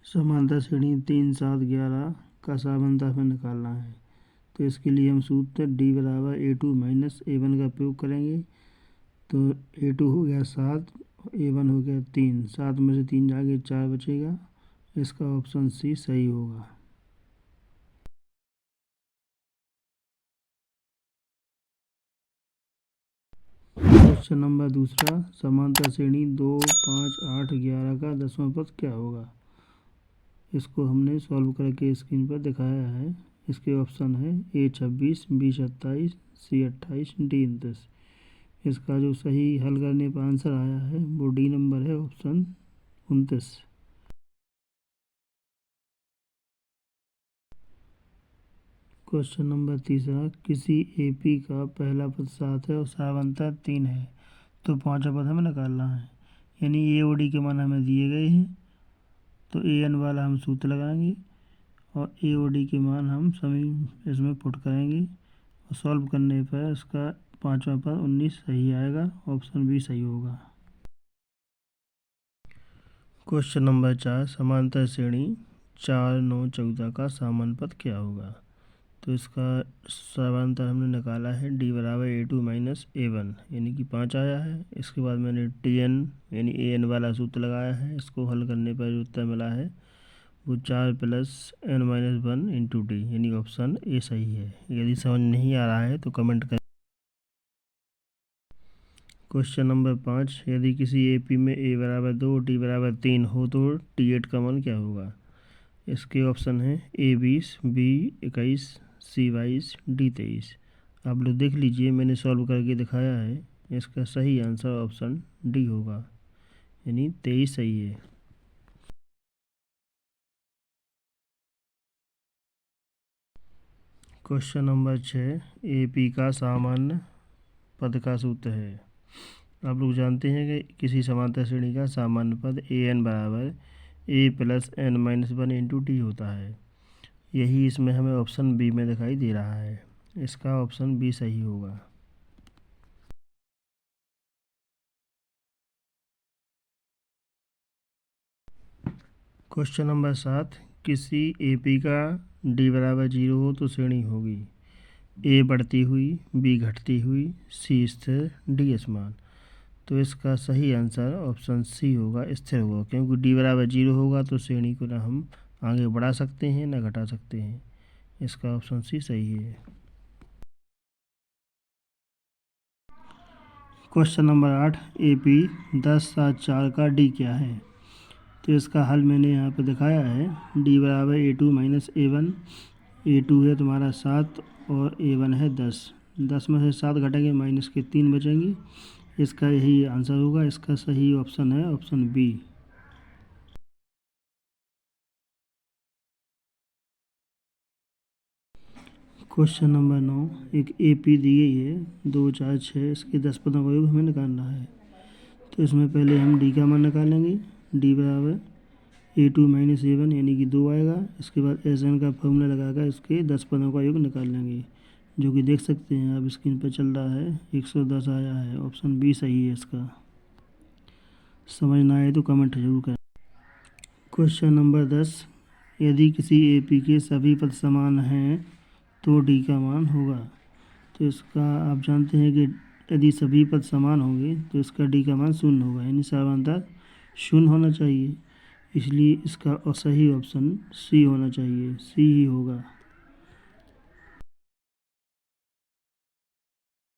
समांतर श्रेणी 3, 7, 11 का सामान्यतः हमें निकालना है। तो इसके लिए हम सूत्र D बराबर A2 माइनस A1 का प्रयोग करेंगे। तो A2 हो गया 7, A1 हो गया 3, 7 में से 3 जाके 4 बचेगा। इसका ऑप्शन सी सही होगा। क्वेश्चन नंबर दूसरा, समांतर श्रेणी 2, 5, 8, 11 का 10वां पद क्या होगा। इसको हमने सॉल्व करके स्क्रीन पर दिखाया है। इसके ऑप्शन है A 26, B 27, C 28, D 29। इसका जो सही हल करने पर आंसर आया है वो डी नंबर है, ऑप्शन 29। क्वेश्चन नंबर तीसरा, किसी AP का पहला पद 7 है और सामांतर 3 है, तो 5वां पद हमें निकालना है। यानी A और D के मान हमें दिए गए हैं, तो AN वाला हम सूत्र लगाएंगे और A और D के मान हम सभी इसमें पुट करेंगे और सॉल्व करने पर इसका 5वां पद 19 सही आएगा। ऑप्शन बी सही होगा। क्वेश्चन नंबर 4, समांतर श्रेणी 4, 9, 14 का सामान्य पद क्या होगा। तो इसका समांतर हमने निकाला है D बराबर A2 माइनस A1 यानी कि 5 आया है। इसके बाद मैंने TN यानी AN वाला सूत्र लगाया है। इसको हल करने पर जो उत्तर मिला है वो 4 plus N minus 1 into D यानी ऑप्शन ए सही है। यदि समझ नहीं आ रहा है तो कमेंट करें। क्वेश्चन नंबर 5, यदि किसी AP में A बराबर 2 D बराबर 3 हो तो T8 का मान क्या होगा। इसके ऑप्शन है A 20, B 21, C 22, D 23। आप लोग देख लीजिए, मैंने सॉल्व करके दिखाया है। इसका सही आंसर ऑप्शन डी होगा, यानी 23 सही है। क्वेश्चन नंबर 6, AP का सामान्य पद का सूत्र है। आप लोग जानते हैं कि किसी समांतर श्रेणी का सामान्य पद AN बराबर A plus N minus 1 into T होता है। यही इसमें हमें ऑप्शन बी में दिखाई दे रहा है। इसका ऑप्शन बी सही होगा। क्वेश्चन नंबर 7, किसी AP का D बराबर 0 हो तो श्रेणी होगी A बढ़ती हुई, B घटती हुई, C स्थिर, D असमान। तो इसका सही आंसर ऑप्शन सी होगा, स्थिर होगा, क्योंकि D बराबर 0 होगा तो श्रेणी को ना हम आगे बढ़ा सकते हैं ना घटा सकते हैं। इसका ऑप्शन सी सही है। क्वेश्चन नंबर 8, AP 10, 7, 4 का D क्या है। तो इसका हल मैंने यहाँ पे दिखाया है। D बराबर A2 माइनस A1। A2 है तुम्हारा 7 और A1 है 10। 10 में से 7 घटेंगे, माइनस के 3 बचेंगी। इसका यही आंसर होगा। इसका सही ऑप्शन है ऑप्शन बी। क्वेश्चन नंबर 9, एक AP दी गई है 2, 4, 6, इसके 10 पदों का योग हमें निकालना है। तो इसमें पहले हम D का मान निकालेंगे। D बराबर A2 माइनस A1 यानी कि 2 आएगा। इसके बाद SN का फॉर्मूला लगाकर इसके 10 पदों का योग निकाल लेंगे, जो कि देख सकते हैं आप स्क्रीन पर चल रहा है। 110 आया है। ऑप्शन बी सही है। इसका समझ ना आए तो कमेंट जरूर करें। क्वेश्चन नंबर 10, यदि किसी AP के सभी पद समान हैं तो D का मान होगा। तो इसका आप जानते हैं कि यदि सभी पद समान होंगे तो इसका D का मान 0 होगा, यानी समांतर 0 होना चाहिए। इसलिए इसका सही ऑप्शन सी होना चाहिए, सी ही होगा।